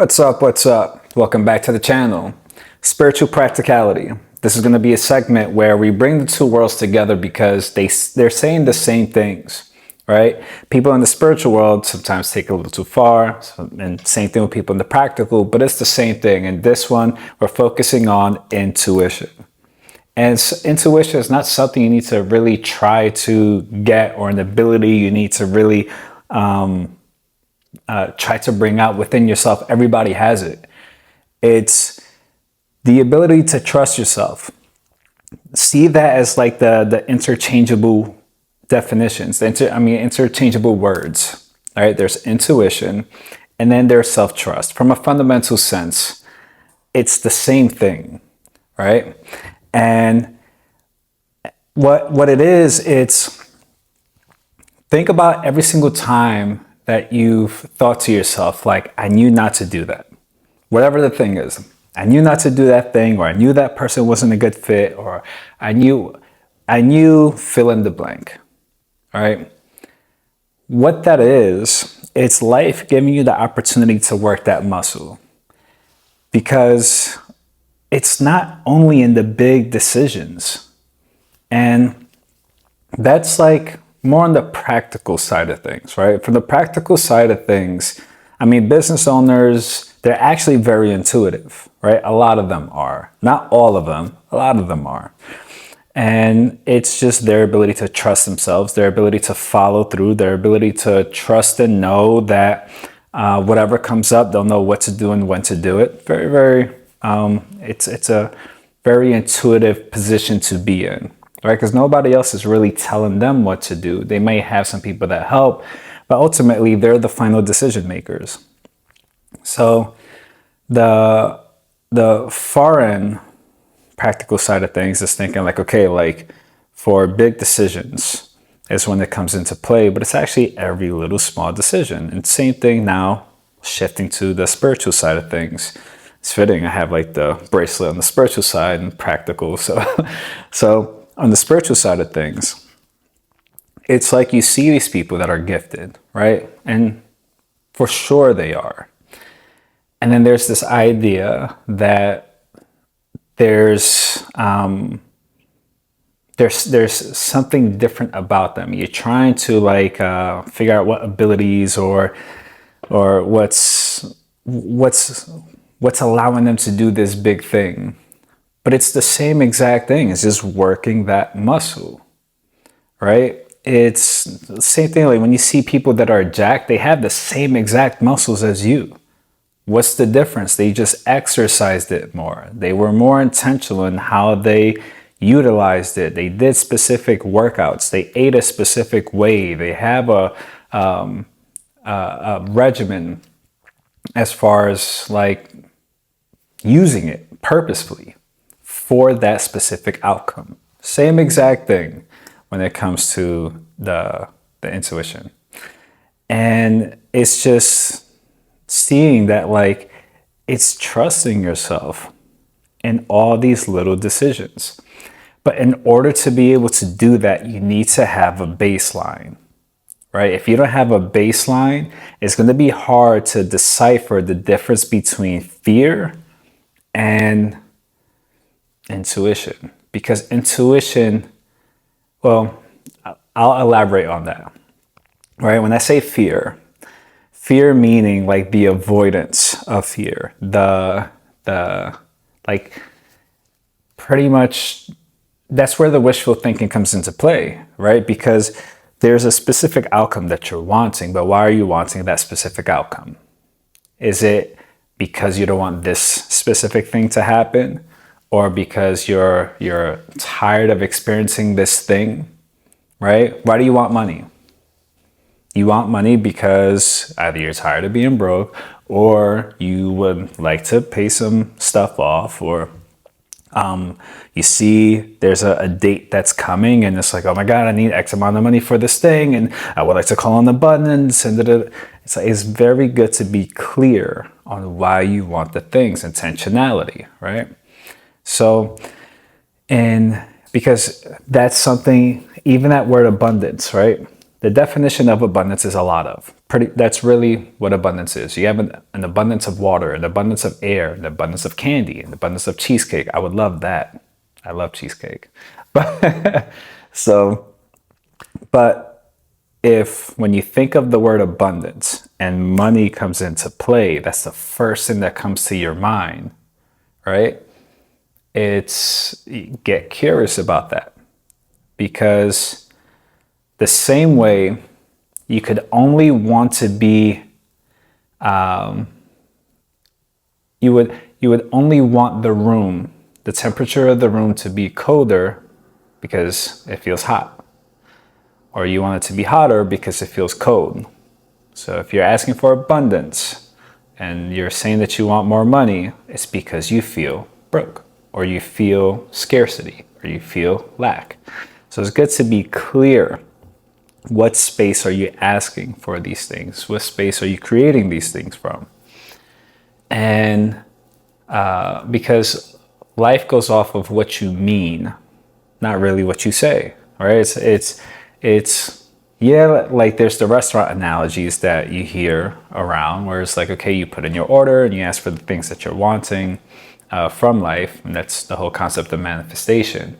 What's up? What's up? Welcome back to the channel. Spiritual Practicality. This is going to be a segment where we bring the two worlds together because they're saying the same things, right? People in the spiritual world sometimes take it a little too far, and same thing with people in the practical, but it's the same thing. And this one, we're focusing on intuition. And intuition is not something you need to really try to get, or an ability you need to really try to bring out within yourself. Everybody has it. It's the ability to trust yourself. See that as like the interchangeable definitions, interchangeable words. All right, there's intuition, and then there's self-trust. From a fundamental sense, it's the same thing, right? And what it is, it's think about every single time that you've thought to yourself, like, I knew not to do that. Whatever the thing is, I knew not to do that thing, or I knew that person wasn't a good fit, or I knew fill in the blank. All right. What that is, it's life giving you the opportunity to work that muscle, because it's not only in the big decisions. And that's like more on the practical side of things, right? From the practical side of things, business owners, they're actually very intuitive, right? A lot of them are. Not all of them, a lot of them are. And it's just their ability to trust themselves, their ability to follow through, their ability to trust and know that whatever comes up, they'll know what to do and when to do it. Very, very, it's a very intuitive position to be in. Right? Because nobody else is really telling them what to do. They may have some people that help, but ultimately they're the final decision makers. So the foreign practical side of things is thinking like, okay, like for big decisions is when it comes into play, but it's actually every little small decision. And same thing now, shifting to the spiritual side of things. It's fitting. I have like the bracelet on the spiritual side and practical. So on the spiritual side of things, it's like you see these people that are gifted, right? And for sure they are. And then there's this idea that there's something different about them. You're trying to like figure out what abilities or what's allowing them to do this big thing. But it's the same exact thing. It's just working that muscle, right? It's the same thing. Like when you see people that are jacked, they have the same exact muscles as you. What's the difference? They just exercised it more. They were more intentional in how they utilized it. They did specific workouts. They ate a specific way. They have a regimen as far as like using it purposefully for that specific outcome. Same exact thing when it comes to the intuition. And it's just seeing that like it's trusting yourself in all these little decisions. But in order to be able to do that, you need to have a baseline, right? If you don't have a baseline, it's going to be hard to decipher the difference between fear and intuition, because intuition, well, I'll elaborate on that, right? When I say fear meaning like the avoidance of fear, the like pretty much that's where the wishful thinking comes into play, right? Because there's a specific outcome that you're wanting, but why are you wanting that specific outcome? Is it because you don't want this specific thing to happen? Or because you're tired of experiencing this thing, right? Why do you want money? You want money because either you're tired of being broke, or you would like to pay some stuff off, or you see there's a date that's coming and it's like, oh my God, I need X amount of money for this thing, and I would like to call on the button and send it. It's very good to be clear on why you want the things, intentionality, right? So, and because that's something, even that word abundance, right? The definition of abundance is a lot of. That's really what abundance is. You have an abundance of water, an abundance of air, an abundance of candy, an abundance of cheesecake. I would love that. I love cheesecake. But but if when you think of the word abundance and money comes into play, that's the first thing that comes to your mind, right? Get curious about that, because the same way you could only want to be, you would only want the temperature of the room to be colder because it feels hot, or you want it to be hotter because it feels cold. So if you're asking for abundance and you're saying that you want more money, it's because you feel broke, or you feel scarcity, or you feel lack. So it's good to be clear. What space are you asking for these things? What space are you creating these things from? And because life goes off of what you mean, not really what you say, right? It's yeah, like there's the restaurant analogies that you hear around where it's like, okay, you put in your order and you ask for the things that you're wanting from life. And that's the whole concept of manifestation.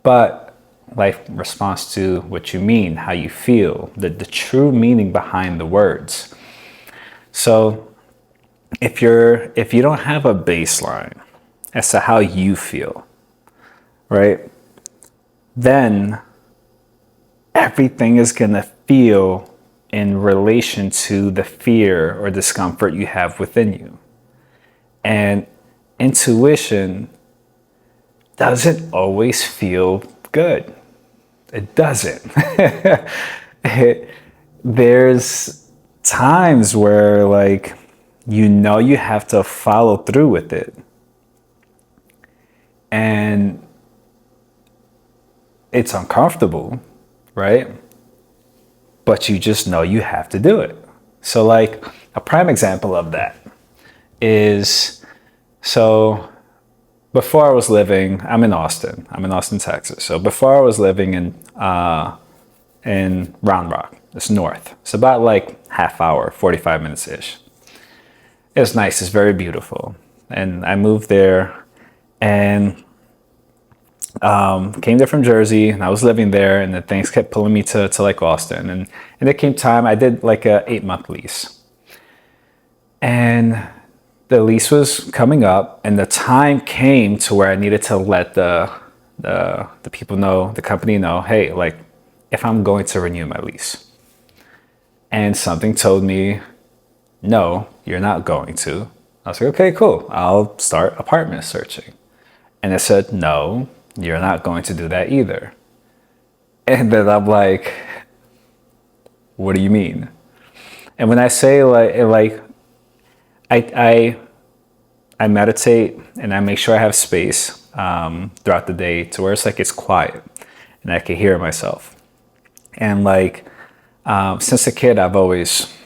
But life responds to what you mean, how you feel, the true meaning behind the words. So if you don't have a baseline as to how you feel, right, then everything is going to feel in relation to the fear or discomfort you have within you. And intuition doesn't always feel good. It doesn't. There's times where, like, you have to follow through with it. And it's uncomfortable, right? But you just know you have to do it. So, like, a prime example of that is, so before I was living, I'm in Austin, Texas. So before I was living in Round Rock, it's north. It's about like half hour, 45 minutes-ish. It's nice, it's very beautiful. And I moved there and came there from Jersey, and I was living there, and then things kept pulling me to like Austin. And there came time, I did like a 8-month lease. And the lease was coming up, and the time came to where I needed to let the people know, the company know, hey, like, if I'm going to renew my lease. And something told me, no, you're not going to. I was like, okay, cool. I'll start apartment searching. And it said, no, you're not going to do that either. And then I'm like, what do you mean? And when I say like I meditate and I make sure I have space throughout the day to where it's quiet and I can hear myself. And like since a kid, I've always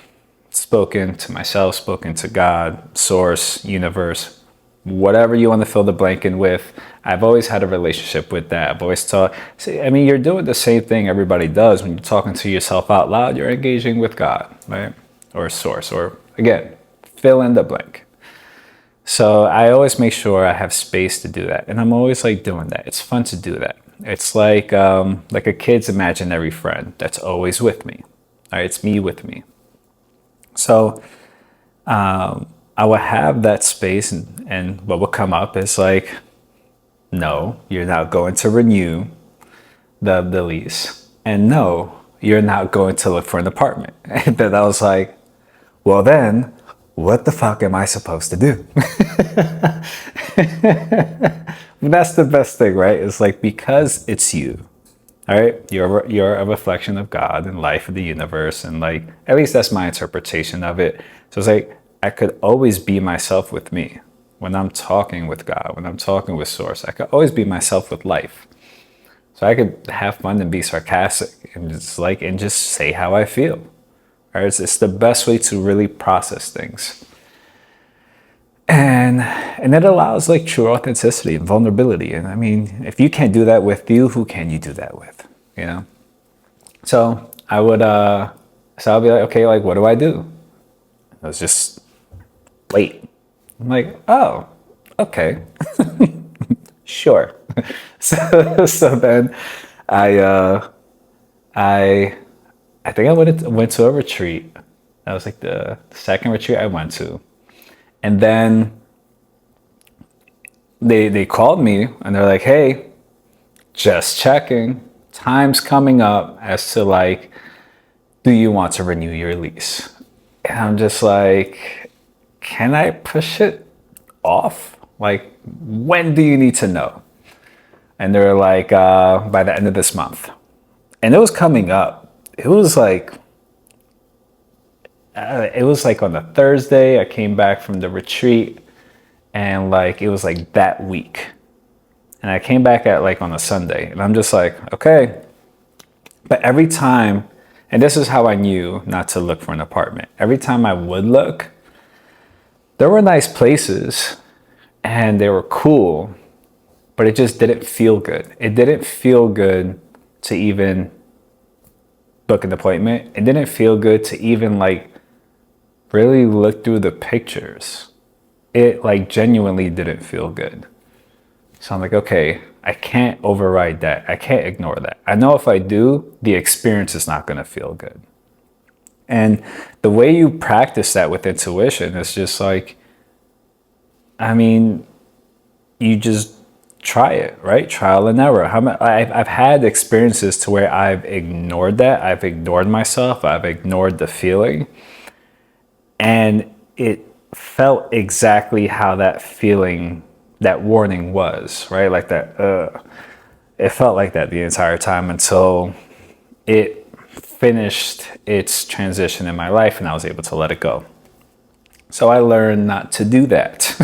spoken to myself, spoken to God, source, universe, whatever you want to fill the blank in with. I've always had a relationship with that. I've always taught, you're doing the same thing everybody does when you're talking to yourself out loud. You're engaging with God, right? Or source, or again, fill in the blank. So I always make sure I have space to do that. And I'm always like doing that. It's fun to do that. It's like a kid's imaginary friend that's always with me. All right, it's me with me. So I will have that space, and what will come up is like, no, you're not going to renew the lease. And no, you're not going to look for an apartment. And then I was like, well then, what the fuck am I supposed to do? That's the best thing, right? It's like, because it's you, all right? You're a reflection of God and life of the universe. And like, at least that's my interpretation of it. So it's like, I could always be myself with me. When I'm talking with God, when I'm talking with source, I could always be myself with life. So I could have fun and be sarcastic and just say how I feel. All right? It's the best way to really process things. And it allows like true authenticity and vulnerability. And I mean, if you can't do that with you, who can you do that with? You know? So I would, so I'll be like, okay, like, what do I do? I was just wait. I'm like, oh, okay, sure. So then I, I, I think I went to a retreat. That was like the second retreat I went to. And then they called me and they're like, hey, just checking. Time's coming up as to like, do you want to renew your lease? And I'm just like, can I push it off? Like, when do you need to know? And they were like, by the end of this month. And it was coming up. It was like on a Thursday. I came back from the retreat and like, it was like that week. And I came back at like on a Sunday and I'm just like, okay. But every time, and this is how I knew not to look for an apartment. Every time I would look, there were nice places and they were cool, but it just didn't feel good. It didn't feel good to even book an appointment. It didn't feel good to even like really look through the pictures. It like genuinely didn't feel good. So I'm like, okay, I can't override that. I can't ignore that. I know if I do, the experience is not going to feel good. And the way you practice that with intuition is just like, I mean, you just try it, right? Trial and error. I've had experiences to where I've ignored that. I've ignored myself. I've ignored the feeling. And it felt exactly how that feeling, that warning was, right? Like that, it felt like that the entire time until it finished its transition in my life and I was able to let it go. So I learned not to do that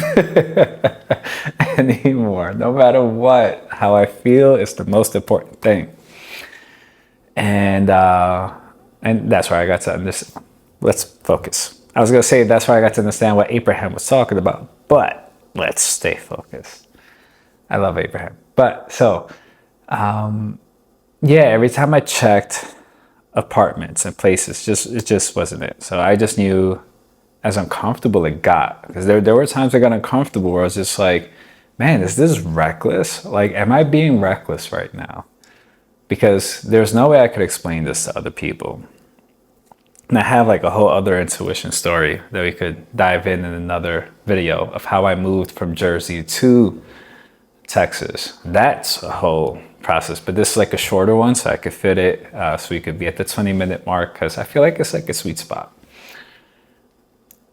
anymore. No matter what, how I feel is the most important thing. And that's where I got to understand. Let's focus. I was going to say that's where I got to understand what Abraham was talking about, but let's stay focused. I love Abraham. But so, yeah, every time I checked apartments and places, it just wasn't it. So I just knew as uncomfortable it got, because there were times I got uncomfortable where I was just like, man, is this reckless? Like, am I being reckless right now? Because there's no way I could explain this to other people. And I have like a whole other intuition story that we could dive in another video of how I moved from Jersey to Texas. That's a whole process, but this is like a shorter one so I could fit it so we could be at the 20-minute mark, because I feel like it's like a sweet spot.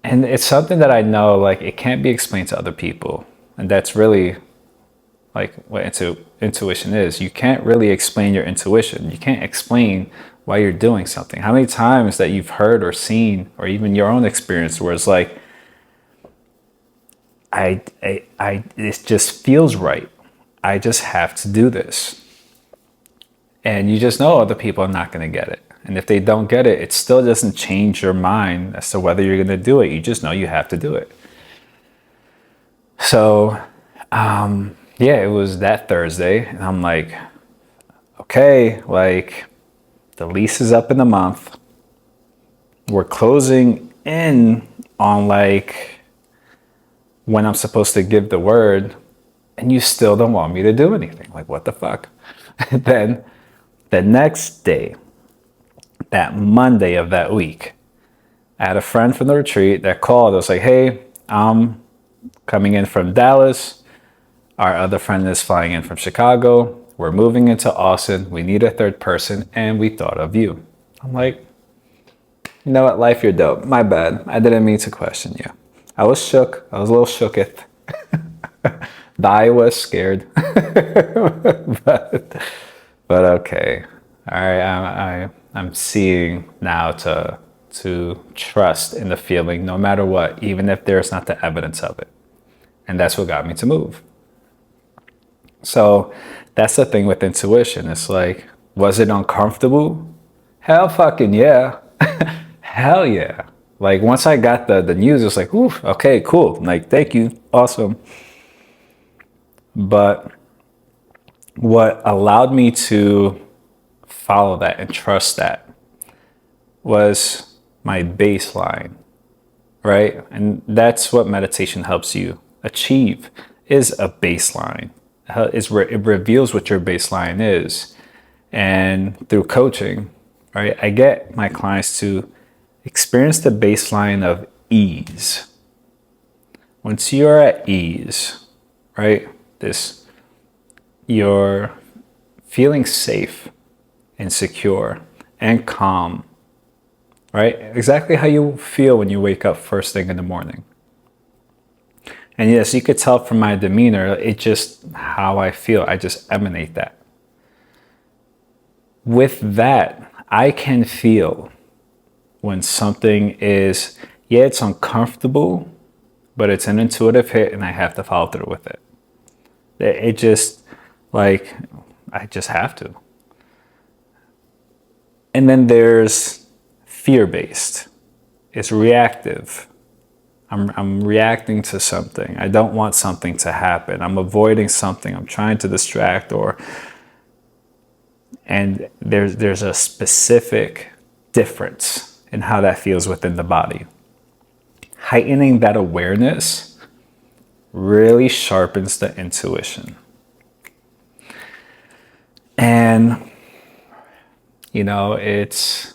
And it's something that I know like it can't be explained to other people. And that's really like what intuition is. You can't really explain your intuition. You can't explain why you're doing something. How many times that you've heard or seen, or even your own experience, where it's like, it just feels right. I just have to do this. And you just know other people are not going to get it. And if they don't get it, it still doesn't change your mind as to whether you're going to do it. You just know you have to do it. So, yeah, it was that Thursday. And I'm like, okay, like the lease is up in a month. We're closing in on like when I'm supposed to give the word, and you still don't want me to do anything. Like, what the fuck? Then the next day, that Monday of that week, I had a friend from the retreat that called. I was like, hey, I'm coming in from Dallas. Our other friend is flying in from Chicago. We're moving into Austin. We need a third person, and we thought of you. I'm like, you know what, life, you're dope. My bad. I didn't mean to question you. I was shook. I was a little shooketh. I was scared. but okay. All right. I'm seeing now to trust in the feeling no matter what, even if there's not the evidence of it. And that's what got me to move. So that's the thing with intuition. It's like, was it uncomfortable? Hell fucking yeah. Hell yeah. Like once I got the news, it was like, ooh, okay, cool. Like, thank you. Awesome. But what allowed me to follow that and trust that was my baseline, right? And that's what meditation helps you achieve, is a baseline. It reveals what your baseline is. And through coaching, right, I get my clients to experience the baseline of ease. Once you're at ease, right, you're feeling safe and secure and calm, right? Exactly how you feel when you wake up first thing in the morning. And yes, you could tell from my demeanor, it's just how I feel. I just emanate that. With that, I can feel when something is, yeah, it's uncomfortable, but it's an intuitive hit and I have to follow through with it. It just, like, I just have to. And then there's fear-based. It's reactive. I'm reacting to something. I don't want something to happen. I'm avoiding something. I'm trying to distract and there's a specific difference in how that feels within the body. Heightening that awareness really sharpens the intuition. And, it's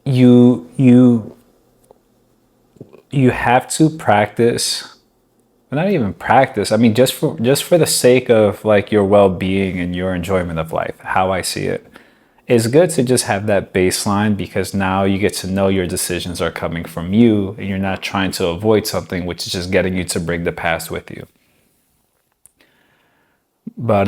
you have to practice, but not even practice. I mean, just for the sake of like your well-being and your enjoyment of life, how I see it, it's good to just have that baseline, because now you get to know your decisions are coming from you and you're not trying to avoid something which is just getting you to bring the past with you. But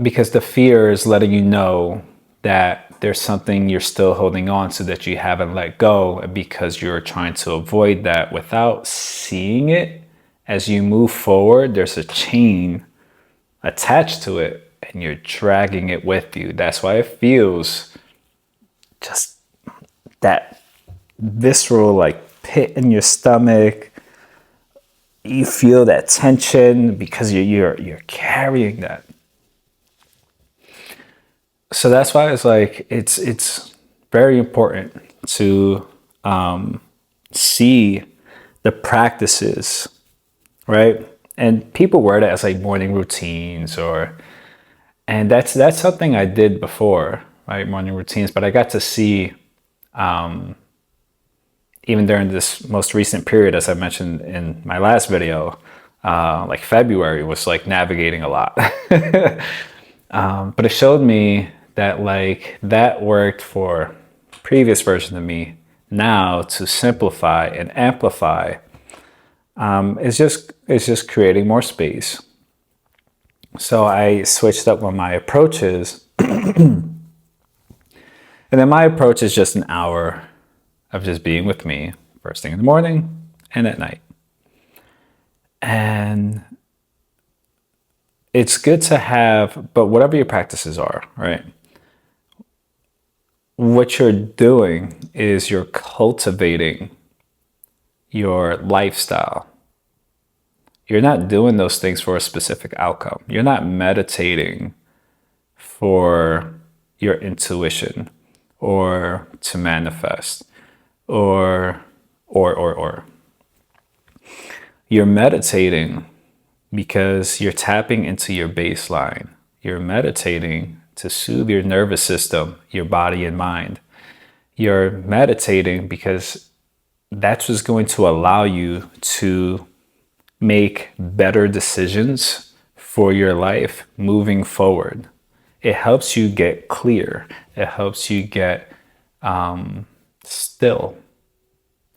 because the fear is letting you know that there's something you're still holding on to that you haven't let go, and because you're trying to avoid that without seeing it, as you move forward, there's a chain attached to it and you're dragging it with you. That's why it feels just that visceral, like pit in your stomach. You feel that tension because you're carrying that. So that's why it's like it's very important to see the practices, right? And people wear that as like morning routines, and that's something I did before, right? Morning routines, but I got to see, even during this most recent period, as I mentioned in my last video, like February was like navigating a lot. But it showed me that like that worked for previous version of me. Now to simplify and amplify, it's just creating more space. So I switched up on my approaches, and then my approach is just an hour of just being with me first thing in the morning and at night. And it's good to have, but whatever your practices are, right? What you're doing is you're cultivating your lifestyle. You're not doing those things for a specific outcome. You're not meditating for your intuition or to manifest or. You're meditating because you're tapping into your baseline. You're meditating to soothe your nervous system, your body and mind. You're meditating because that's what's going to allow you to make better decisions for your life moving forward. It helps you get clear. It helps you get still,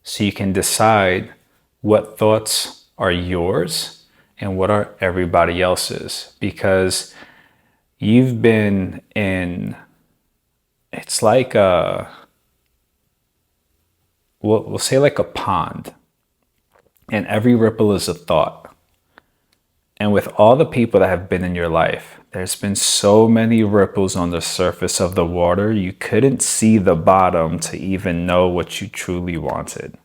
so you can decide what thoughts are yours and what are everybody else's, because you've been in, it's like we'll say like a pond, and every ripple is a thought. And with all the people that have been in your life, there's been so many ripples on the surface of the water, you couldn't see the bottom to even know what you truly wanted.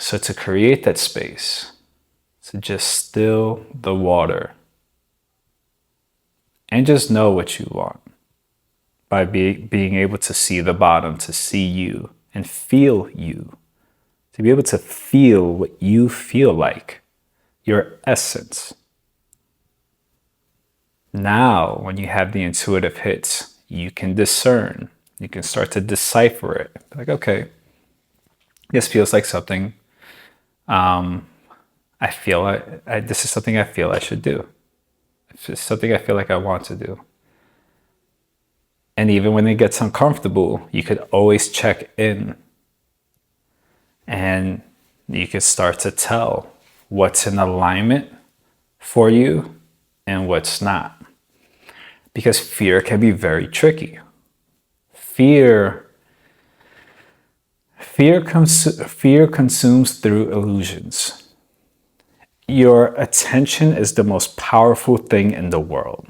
So to create that space, to just still the water, and just know what you want by being able to see the bottom, to see you and feel you, to be able to feel what you feel like, your essence. Now, when you have the intuitive hits, you can discern, you can start to decipher it. Like, okay, this feels like something I feel this is something I feel I should do. It's just something I feel like I want to do. And even when it gets uncomfortable, you could always check in and you could start to tell what's in alignment for you and what's not. Because fear can be very tricky. Fear consumes through illusions. Your attention is the most powerful thing in the world.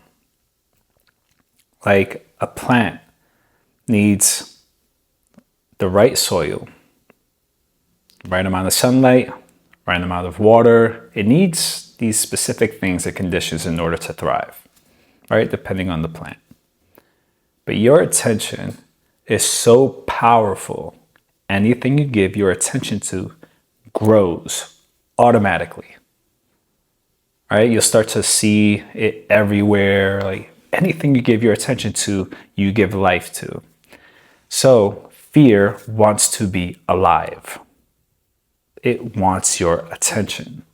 Like a plant needs the right soil, right amount of sunlight, right amount of water. It needs these specific things and conditions in order to thrive, right? Depending on the plant. But your attention is so powerful. Anything you give your attention to grows automatically. Right? You'll start to see it everywhere. Like anything you give your attention to, you give life to. So fear wants to be alive. It wants your attention.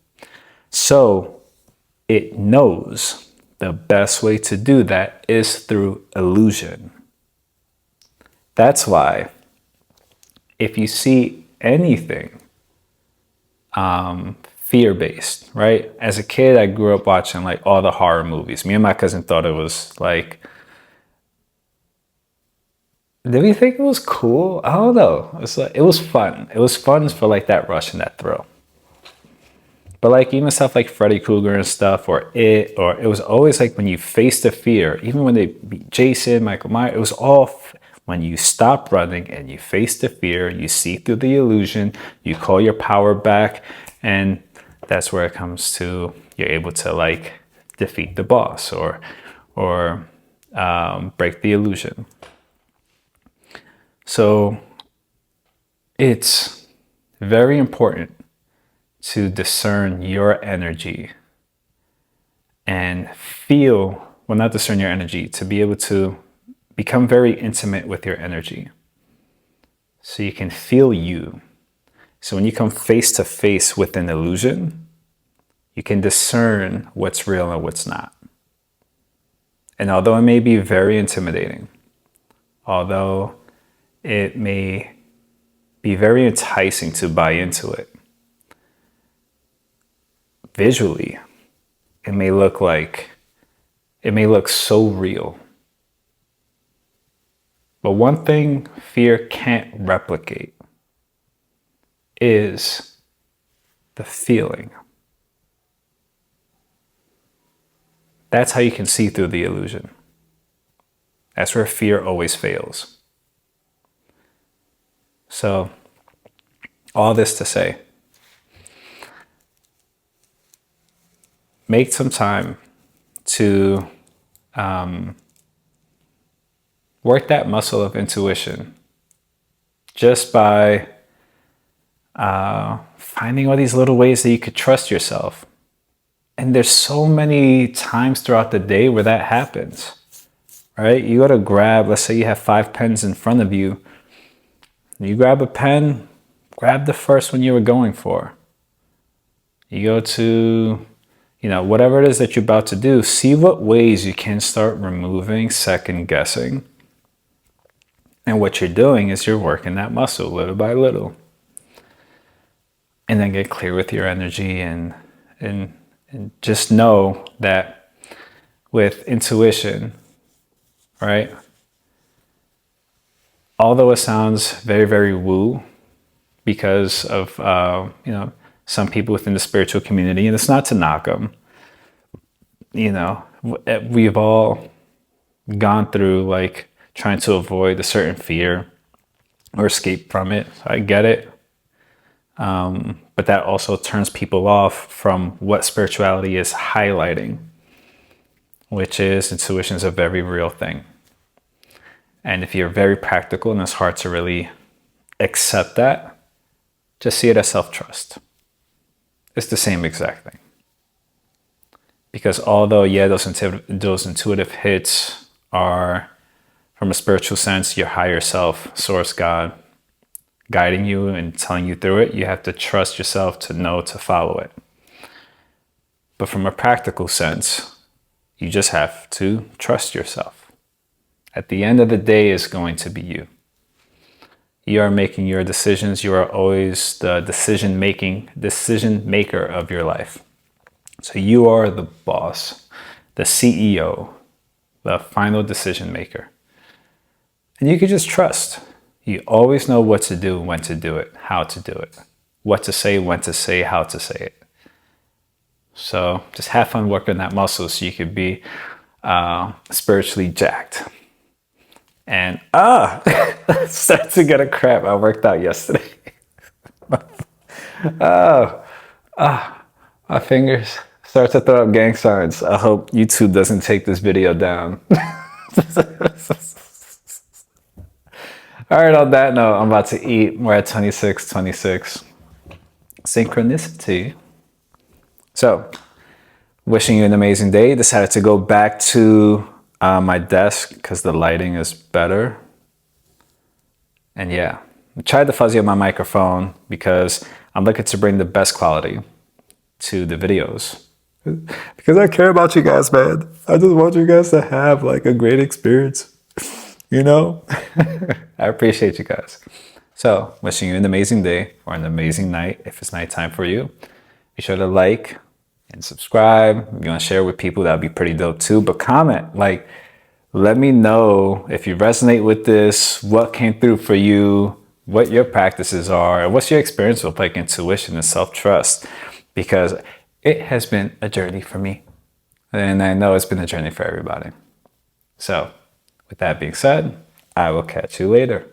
So it knows the best way to do that is through illusion. That's why if you see anything fear-based, right? As a kid, I grew up watching like all the horror movies. Me and my cousin thought it was like, did we think it was cool? I don't know. It was fun. It was fun for like that rush and that thrill. But like even stuff like Freddy Krueger and stuff, or it was always like when you face the fear, even when they beat Jason, Michael Myers, it was all when you stop running and you face the fear, you see through the illusion, you call your power back, and that's where it comes to you're able to like defeat the boss or break the illusion. So it's very important to discern your energy and feel, well, not discern your energy, to be able to become very intimate with your energy so you can feel you. So when you come face to face with an illusion, you can discern what's real and what's not. And although it may be very intimidating, although it may be very enticing to buy into it, visually, it may look so real. But one thing fear can't replicate is the feeling. That's how you can see through the illusion. That's where fear always fails. So, all this to say, make some time to work that muscle of intuition just by finding all these little ways that you could trust yourself. And there's so many times throughout the day where that happens, right? You got to grab, let's say you have 5 pens in front of you. You grab a pen, grab the first one you were going for. You go to, whatever it is that you're about to do, see what ways you can start removing second guessing. And what you're doing is you're working that muscle little by little. And then get clear with your energy and just know that with intuition, right? Although it sounds very, very woo because of, some people within the spiritual community, and it's not to knock them, we've all gone through like trying to avoid a certain fear or escape from it. So I get it. But that also turns people off from what spirituality is highlighting. which is intuition is a very real thing. And if you're very practical and it's hard to really accept that, just see it as self-trust. It's the same exact thing. Because although, yeah, those intuitive hits are, from a spiritual sense, your higher self, source, God, guiding you and telling you through it, you have to trust yourself to know to follow it. But from a practical sense, you just have to trust yourself. At the end of the day, it's going to be you. You are making your decisions. You are always the decision maker of your life. So you are the boss, the CEO, the final decision maker. And you can just trust. You always know what to do, when to do it, how to do it, what to say, when to say, how to say it. So just have fun working that muscle so you could be spiritually jacked. And start to get a cramp. I worked out yesterday. My fingers start to throw up gang signs. I hope YouTube doesn't take this video down. All right, on that note, I'm about to eat. We're at 26:26. Synchronicity. So, wishing you an amazing day. Decided to go back to my desk because the lighting is better. And yeah, I tried to fuzzy up my microphone because I'm looking to bring the best quality to the videos. Because I care about you guys, man. I just want you guys to have like a great experience. You know? I appreciate you guys. So, wishing you an amazing day or an amazing night if it's nighttime for you. Be sure to like and subscribe. If you want to share with people, that would be pretty dope too. But comment, like, let me know if you resonate with this, what came through for you, what your practices are, what's your experience with like intuition and self-trust, because it has been a journey for me. And I know it's been a journey for everybody. So with that being said, I will catch you later.